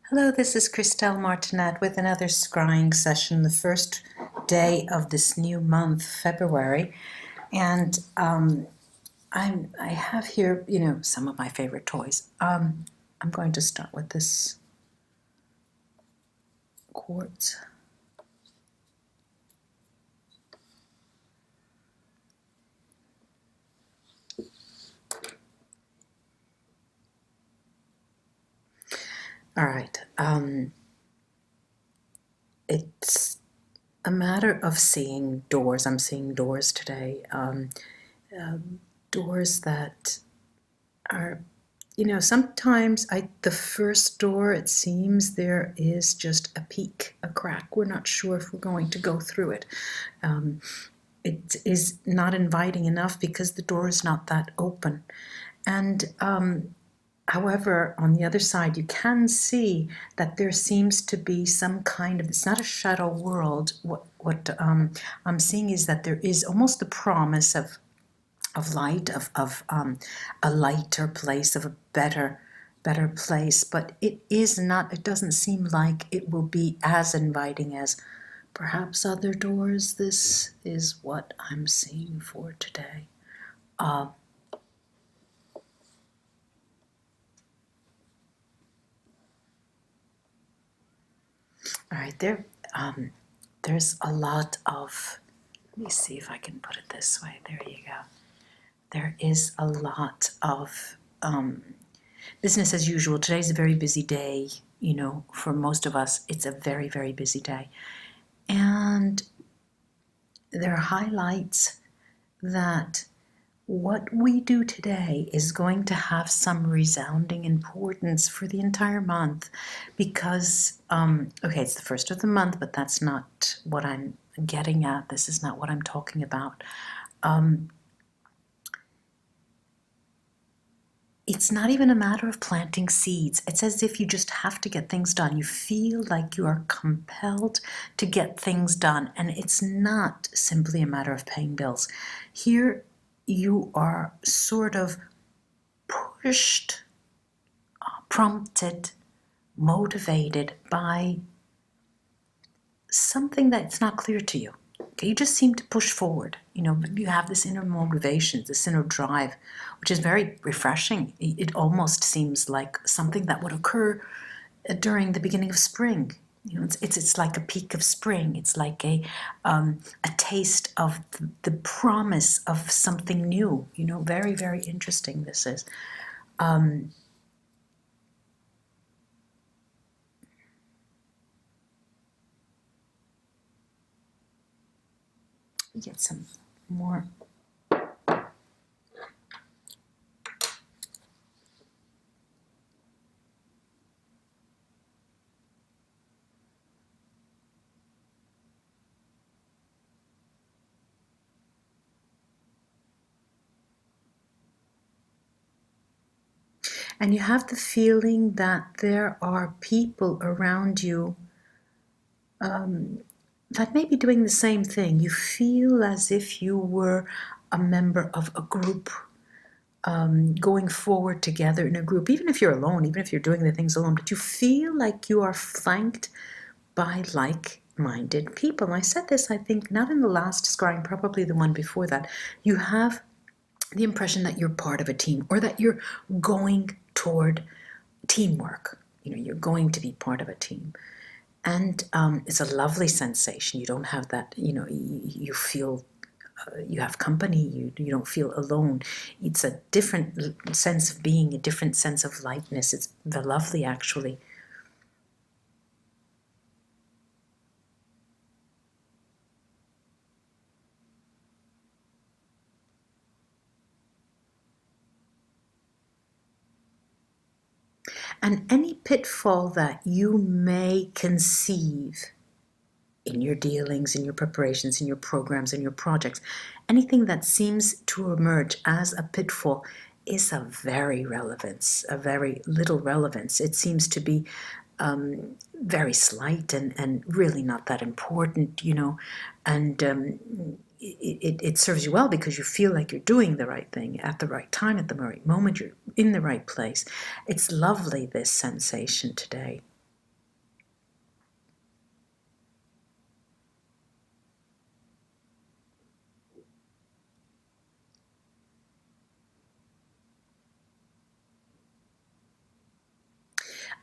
Hello, this is Christelle Martinet with another scrying session, the first day of this new month, February. And I have here, some of my favorite toys. I'm going to start with this quartz. All right. It's a matter of seeing doors. I'm seeing doors today. Doors that are, sometimes the first door, it seems there is just a peak, a crack. We're not sure if we're going to go through it. It is not inviting enough because the door is not that open. And however, on the other side, you can see that there seems to be some kind of, it's not a shadow world. What I'm seeing is that there is almost the promise of light, of a lighter place, of a better place, but it is not, it doesn't seem like it will be as inviting as perhaps other doors. This is what I'm seeing for today. All right, there's a lot of, let me see if I can put it this way. There you go. There is a lot of business as usual. Today's a very busy day. For most of us, it's a very, very busy day. And there are highlights that what we do today is going to have some resounding importance for the entire month because, okay, it's the first of the month, but that's not what I'm getting at. This is not what I'm talking about. It's not even a matter of planting seeds. It's as if you just have to get things done. You feel like you are compelled to get things done, and it's not simply a matter of paying bills. Here, you are sort of pushed, prompted, motivated by something that's not clear to you. Okay, you just seem to push forward. You have this inner motivation, this inner drive, which is very refreshing. It almost seems like something that would occur during the beginning of spring. It's like a peak of spring. It's like a taste of the promise of something new. Very, very interesting this is. Get some more. And you have the feeling that there are people around you that may be doing the same thing. You feel as if you were a member of a group, going forward together in a group, even if you're alone, even if you're doing the things alone, but you feel like you are flanked by like-minded people. And I said this, I think, not in the last scrying, probably the one before that. You have the impression that you're part of a team, or that you're going toward teamwork. You're going to be part of a team. And it's a lovely sensation. You don't have that, you feel you have company, you don't feel alone. It's a different sense of being, a different sense of lightness. It's lovely, actually. And any pitfall that you may conceive in your dealings, in your preparations, in your programs, in your projects, anything that seems to emerge as a pitfall is a very little relevance. It seems to be very slight and really not that important, and it serves you well because you feel like you're doing the right thing at the right time, at the right moment, you're in the right place. It's lovely, this sensation today.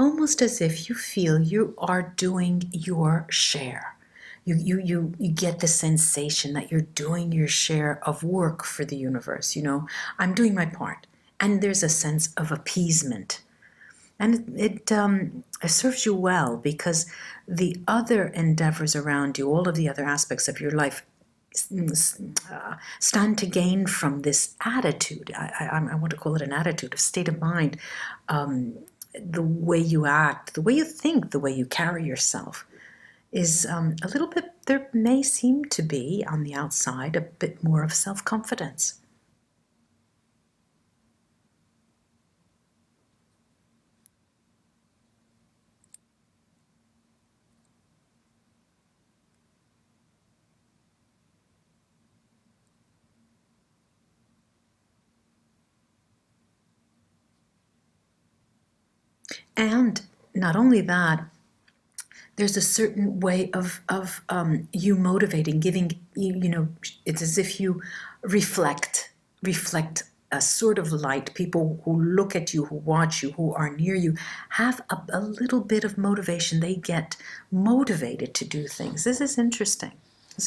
almost as if you feel you are doing your share. You get the sensation that you're doing your share of work for the universe. I'm doing my part. And there's a sense of appeasement. And it serves you well, because the other endeavors around you, all of the other aspects of your life, stand to gain from this attitude. I want to call it an attitude, a state of mind. The way you act, the way you think, the way you carry yourself is a little bit, there may seem to be on the outside a bit more of self-confidence. And not only that, there's a certain way of you motivating, giving, it's as if you reflect a sort of light. People who look at you, who watch you, who are near you, have a little bit of motivation. They get motivated to do things. This is interesting. Let's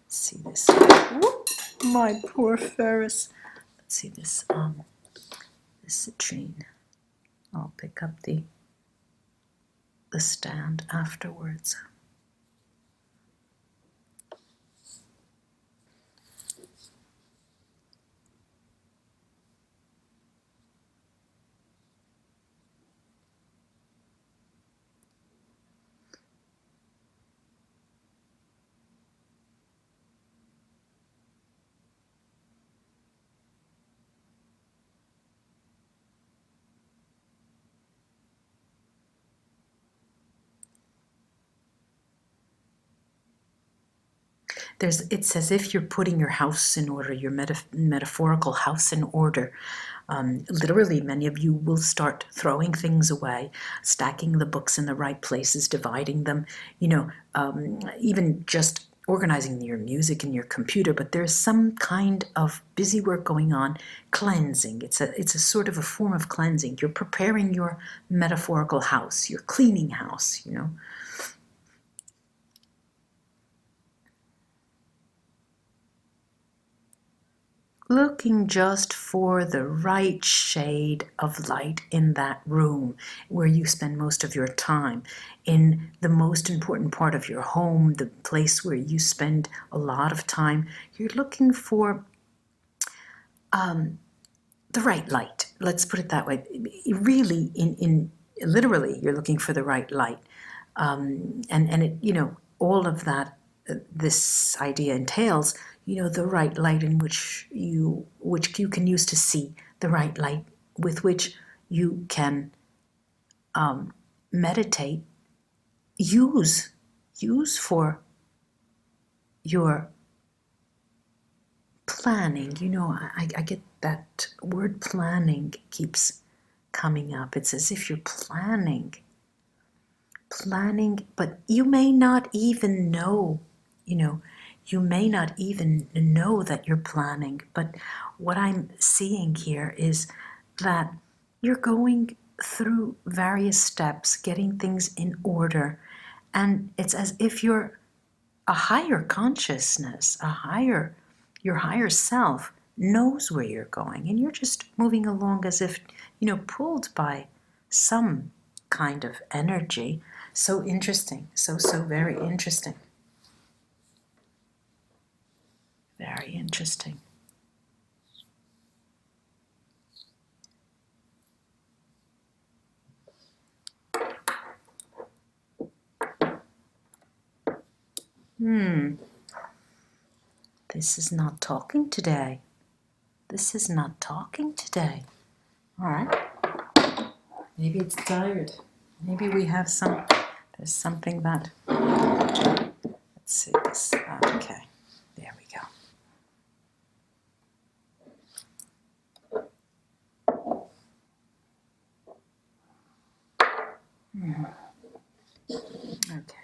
see this. Whoop, my poor Ferris. Let's see this. This citrine. I'll pick up the stand afterwards. It's as if you're putting your house in order, your metaphorical house in order. Literally, many of you will start throwing things away, stacking the books in the right places, dividing them, even just organizing your music in your computer. But there's some kind of busy work going on, cleansing. It's a sort of a form of cleansing. You're preparing your metaphorical house, your cleaning house, Looking just for the right shade of light in that room where you spend most of your time, in the most important part of your home, the place where you spend a lot of time. You're looking for the right light. Let's put it that way. Really, in literally, you're looking for the right light, and it, all of that. This idea entails, the right light in which you can use to see, the right light with which you can meditate, use for your planning. I get that word planning keeps coming up. It's as if you're planning, but you may not even know, you may not even know that you're planning. But what I'm seeing here is that you're going through various steps, getting things in order, and it's as if you're a higher consciousness, your higher self knows where you're going, and you're just moving along as if, pulled by some kind of energy. So interesting, so very interesting. Very interesting. This is not talking today. This is not talking today. All right. Maybe it's tired. Maybe we have there's something that, let's see this. Okay, there we go. Okay.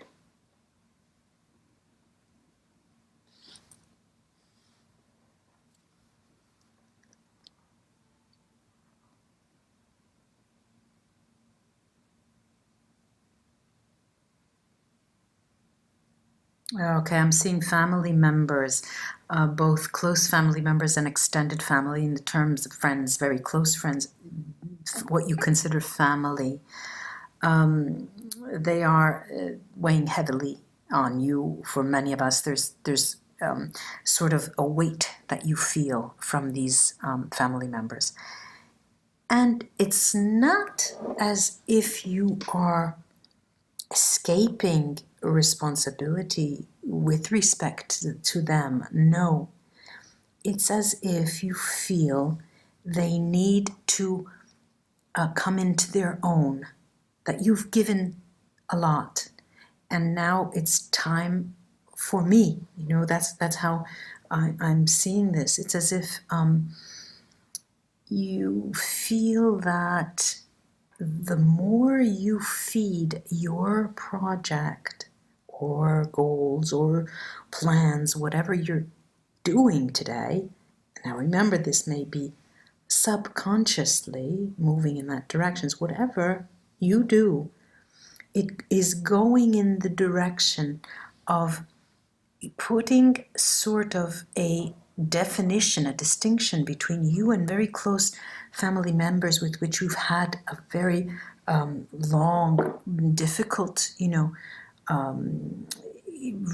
Okay, I'm seeing family members, both close family members and extended family in the terms of friends, very close friends, what you consider family. They are weighing heavily on you. For many of us, there's sort of a weight that you feel from these family members. And it's not as if you are escaping responsibility with respect to them. No, it's as if you feel they need to come into their own, that you've given a lot, and now it's time for me. That's how I'm seeing this. It's as if you feel that the more you feed your project or goals or plans, whatever you're doing today, now remember, this may be subconsciously moving in that direction, whatever you do, it is going in the direction of putting sort of a definition, a distinction between you and very close family members with which you've had a very long, difficult,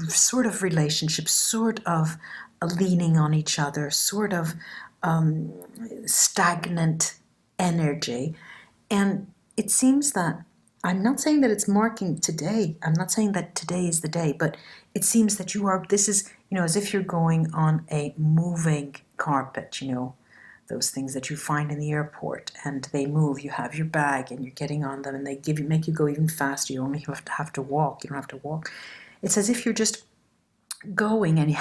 sort of relationship, sort of leaning on each other, sort of stagnant energy. And it seems that, I'm not saying that it's marking today, I'm not saying that today is the day, but it seems that this is, as if you're going on a moving carpet, those things that you find in the airport, and they move. You have your bag and you're getting on them, and they make you go even faster. You only have to walk. You don't have to walk. It's as if you're just going, and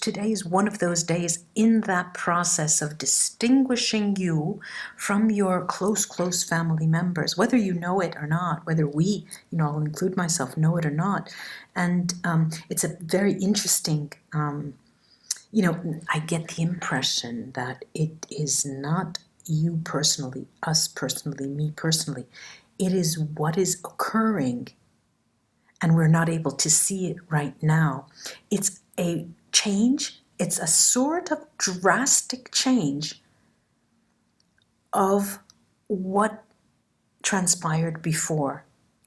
today is one of those days in that process of distinguishing you from your close family members, whether you know it or not, whether we, I'll include myself, know it or not. And it's a very interesting, I get the impression that it is not you personally, us personally, me personally. It is what is occurring, and we're not able to see it right now. It's a change. It's a sort of drastic change of what transpired before.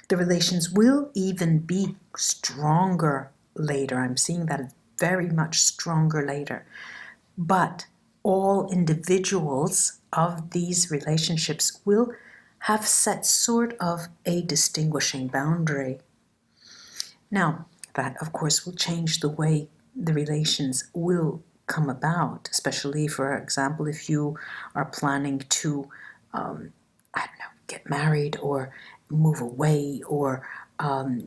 The relations will even be stronger later. I'm seeing that very much stronger later. But all individuals of these relationships will have set sort of a distinguishing boundary. Now, that, of course, will change the way the relations will come about, especially, for example, if you are planning to, get married or move away or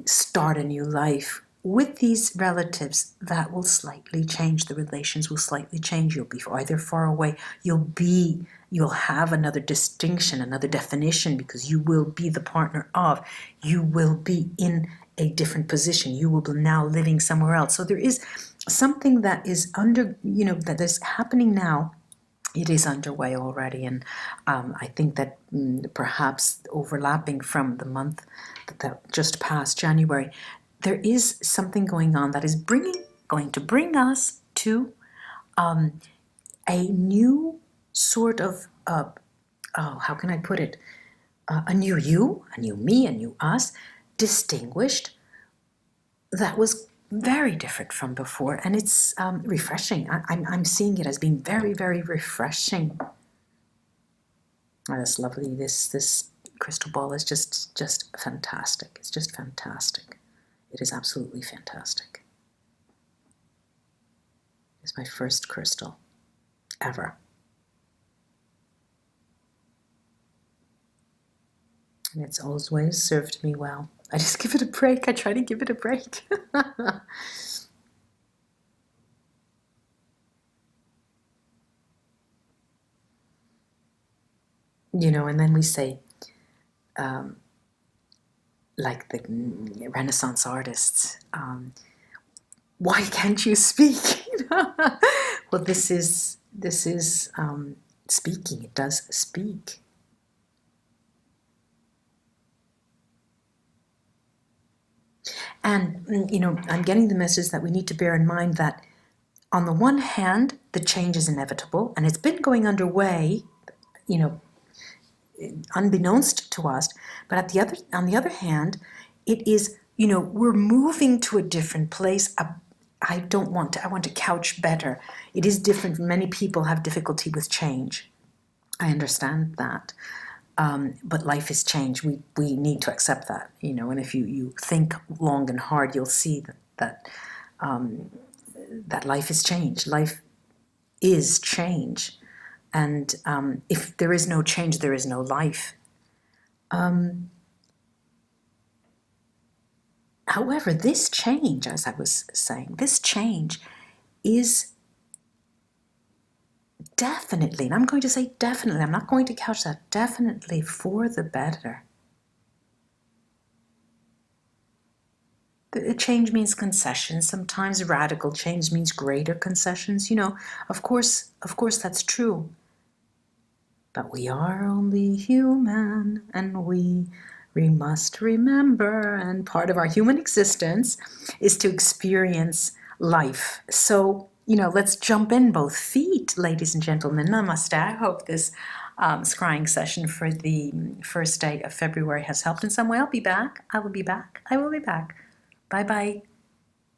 start a new life. With these relatives, that will slightly change. The relations will slightly change. You'll be either far away, you'll have another distinction, another definition, because you will be the partner of, you will be in a different position. You will be now living somewhere else. So there is something that is that is happening now. It is underway already, and I think that perhaps overlapping from the month that just passed, January, there is something going on that is going to bring us to a new sort of, how can I put it, a new you, a new me, a new us, distinguished, that was very different from before, and it's refreshing. I'm seeing it as being very, very refreshing. Oh, that's lovely. This crystal ball is just fantastic. It's just fantastic. It is absolutely fantastic. It's my first crystal ever. And it's always served me well. I just give it a break. I try to give it a break. And then we say, like the Renaissance artists, why can't you speak? Well, this is speaking. It does speak. And, I'm getting the message that we need to bear in mind that on the one hand, the change is inevitable, and it's been going underway, unbeknownst to us. But on the other hand, it is, we're moving to a different place. I want to couch better. It is different. Many people have difficulty with change. I understand that. But life is change. We need to accept that, and if you think long and hard, you'll see that life is change. Life is change. And if there is no change, there is no life. However, this change, as I was saying, this change is definitely, and I'm going to say definitely, I'm not going to couch that, definitely for the better. The change means concessions. Sometimes radical change means greater concessions. Of course that's true. But we are only human, and we must remember, and part of our human existence is to experience life. So, let's jump in both feet, ladies and gentlemen. Namaste. I hope this scrying session for the first day of February has helped in some way. I'll be back. I will be back. I will be back. Bye-bye.